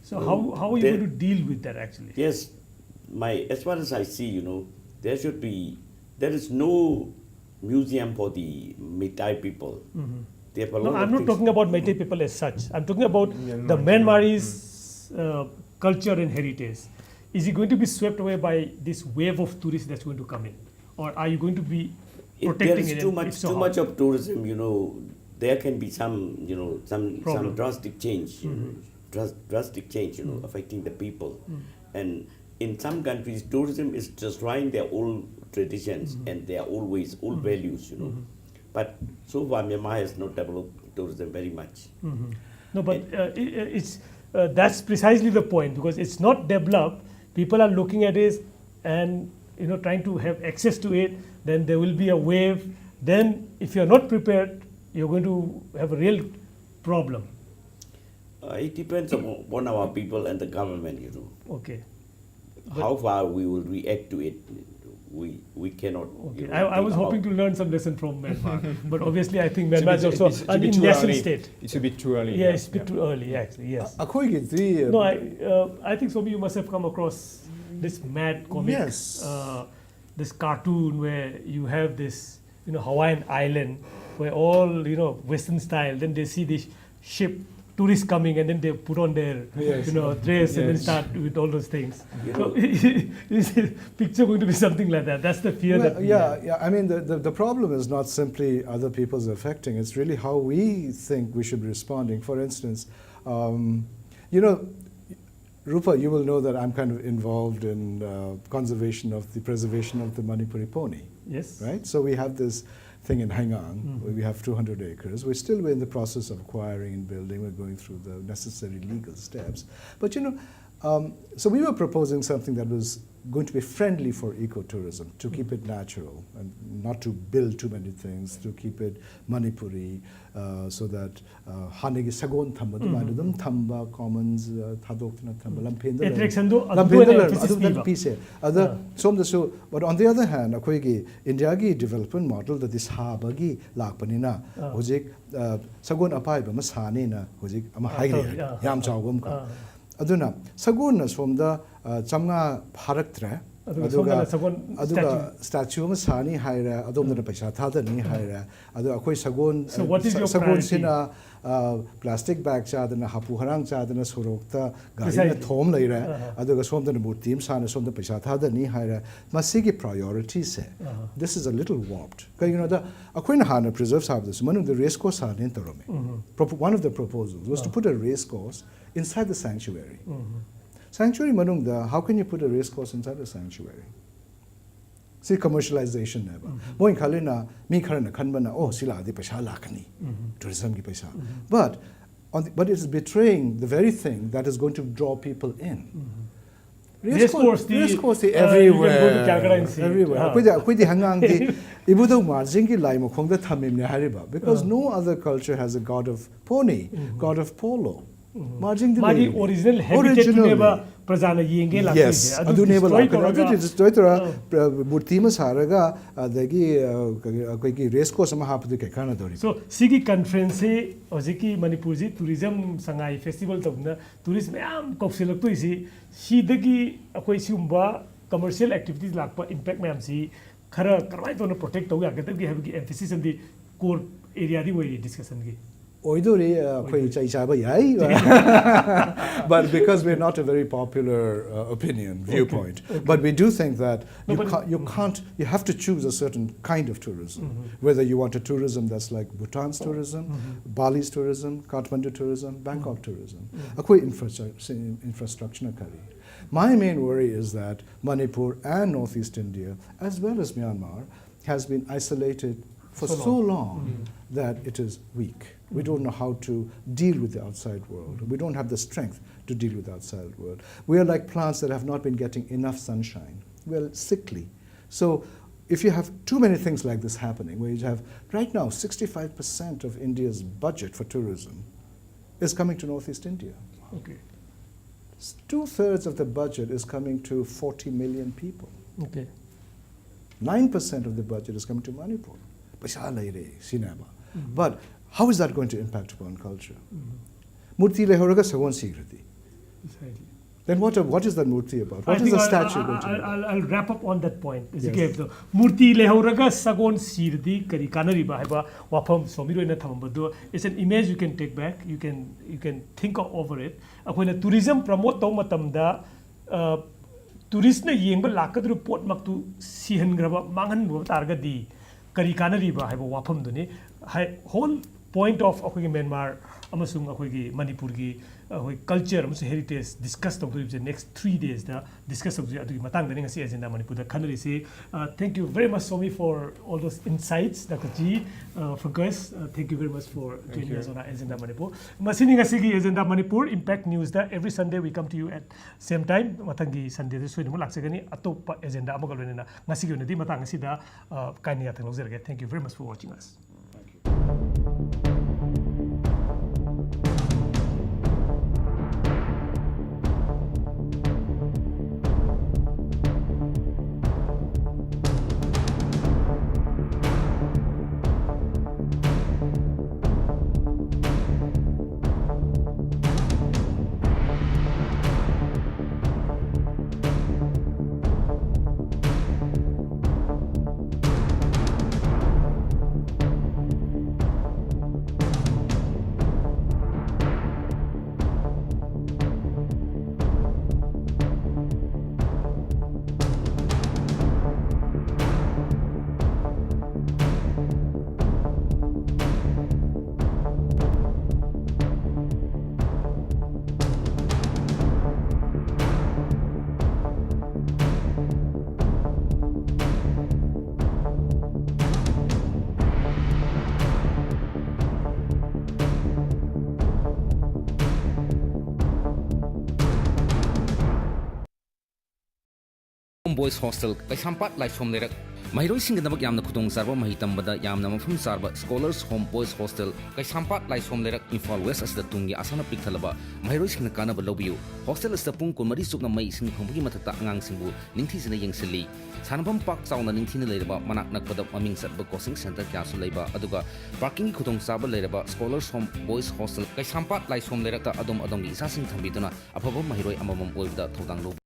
So how are you going to deal with that actually? Yes, as far as I see, there is no museum for the Meitei people. They have a lot No, of I'm not things. talking about Meitei people as such. I'm talking about the Myanmarese culture and heritage. Is it going to be swept away by this wave of tourists that's going to come in? Or are you going to be If protecting there it? is too much of tourism, there can be some drastic change, drastic change, affecting the people. And in some countries, tourism is destroying their old traditions and their old ways, old values, But so far, Myanmar has not developed tourism very much. No, but it's that's precisely the point, because it's not developed. People are looking at it and trying to have access to it. Then there will be a wave. Then, if you're not prepared, you're going to have a real problem. It depends upon our people and the government, Okay. How far we will react to it, we cannot. Okay. I was hoping to learn some lesson from Myanmar, but obviously I think Myanmar is also it's a an bit too nation early. state. It's a bit too early. Yeah, it's a bit too early, actually. Yes. ꯑꯩꯈꯣꯏꯒꯤꯗꯤ No, I think Somi, you must have come across this mad comic, Yes. this cartoon where you have this, Hawaiian island where all, Western style. Then they see this ship, tourists coming, and then they put on their, Yes. dress and then Yes. start with all those things. You So, is the picture going to be something like that? That's the fear that we have. yeah. I mean, the problem is not simply other people's affecting. It's really how we think we should be responding. For instance, Rupa, you will know that I'm kind of involved in preservation of the Manipuri pony. Yes. Right? So we have this thing in Yangon, where we have 200 acres. We're still in the process of acquiring and building. We're going through the necessary legal steps. But so we were proposing something that was going to be friendly for ecotourism, to keep it natural and not to build too many things, to keep it Manipuri, so that hanegi sagon thamba dumadum thamba commons thadokna thamba lampenda Attraction do emphasis piece other so but on the other hand akoigi India gi development model that is habagi lakpanina hojik sagon apai ba masani na hojik ama haile yam chawgum ka aduna sagon na somda chamnga pharaktre aduga statue ma sani haira adomna paisa thadani haira adu akoi sagon So what is your sagon priority? sina plastic bag chadana hapu harang chadana sorokta gari na thom leira aduga somda murtim sana somda paisa thadani haira masigi priorities hai. This is a little warped. The akoi na hana preserves have this one of the race course hanin tarome. One of the proposals was to put a race course inside the sanctuary. Sanctuary manungda, how can you put a race course inside a sanctuary? See, commercialization never. Moin kalina mi karana kanbana oh sila adi paisa lakani tourism ki paisa. But it is betraying the very thing that is going to draw people in. Race course everywhere. Everywhere. Akoi hangang di ibudo marjing ki lai mokhong da thamim ne hariba because no other culture has a god of pony, god of polo. Margin Magi original habitat neba prajana yenge la yes adu neba la destroy tora murtima saraga adagi akoi race course ma hapdu ke kana dori. So sigi conference se ojiki Manipur ji tourism sangai festival tabna tourist mayam kopselak to isi sidagi akoi sumba commercial activities lakpa impact mayam si khara karwai to protect to yagadagi have gi emphasis on the core area di way discussion gi. But because we're not a very popular viewpoint, but we do think that you have to choose a certain kind of tourism, whether you want a tourism that's like Bhutan's tourism, Bali's tourism, Kathmandu tourism, Bangkok tourism, infrastructure. My main worry is that Manipur and Northeast India, as well as Myanmar, has been isolated for so long that it is weak. We don't know how to deal with the outside world. We don't have the strength to deal with the outside world. We are like plants that have not been getting enough sunshine. We're sickly. So if you have too many things like this happening, where you have, right now, 65% of India's budget for tourism is coming to Northeast India. Okay. 2/3 of the budget is coming to 40 million people. Okay. 9% of the budget is coming to Manipur. But how is that going to impact upon culture? Murti lehoraga sagon sigrati. Precisely. Then what is the Murti about? What I is think the statue going to be? I'll wrap up on that point. Yes. Murti lehauraga sagon sirdi kari kanariba haiba wafam somiro ina thamambado. It's an image you can take back. You can think over it. Akoina tourism promote taw matamda tourist na yengba lakadru pot maktu sihan graba mangan bo targadi kari kanariba haiba wafam duni whole point of akoigi Myanmar amasung akoigi Manipur gi culture amasung heritage discuss tawdurib the next 3 days da discuss tawduri adugi matang dani ngasi agenda Manipur da khanari se thank you very much Somi for all those insights Dr. G Francois thank you very much for joining us on our agenda Manipur masini ngasi gi agenda Manipur impact news da every Sunday we come to you at same time matangi Sunday da soidum laksagani atopa agenda amagal wenena ngasi gi onadi matang ngasi da kaini atang logzerge thank you very much for watching us. Boys Hostel Kaisampat Life Home Lerak Mahiroi Singadabak Yamna Kutung Sarva Mahitambada Yamna Mafum Sarva Scholars Home Boys Hostel Kaisampat Life Home Lerak Infal West as the Tungi Asana Piktalaba Mahiroi Sinakana Balobiu Hostel is the Pung Kumari Sukna Mai Sing Humbi Matata Ngang Simbu Nintis in a Yang Sili Sanapam Park Sound and Nintin Labor Manak Nakpada Maming Satba Crossing Center Castle Labor Aduga Parking Kutung Saba Labor Scholars Home Boys Hostel Kaisampat Life Home Lerak Adom Adongi Sasing Tambituna Apabo Mahiroi Amamam Wolf the Todang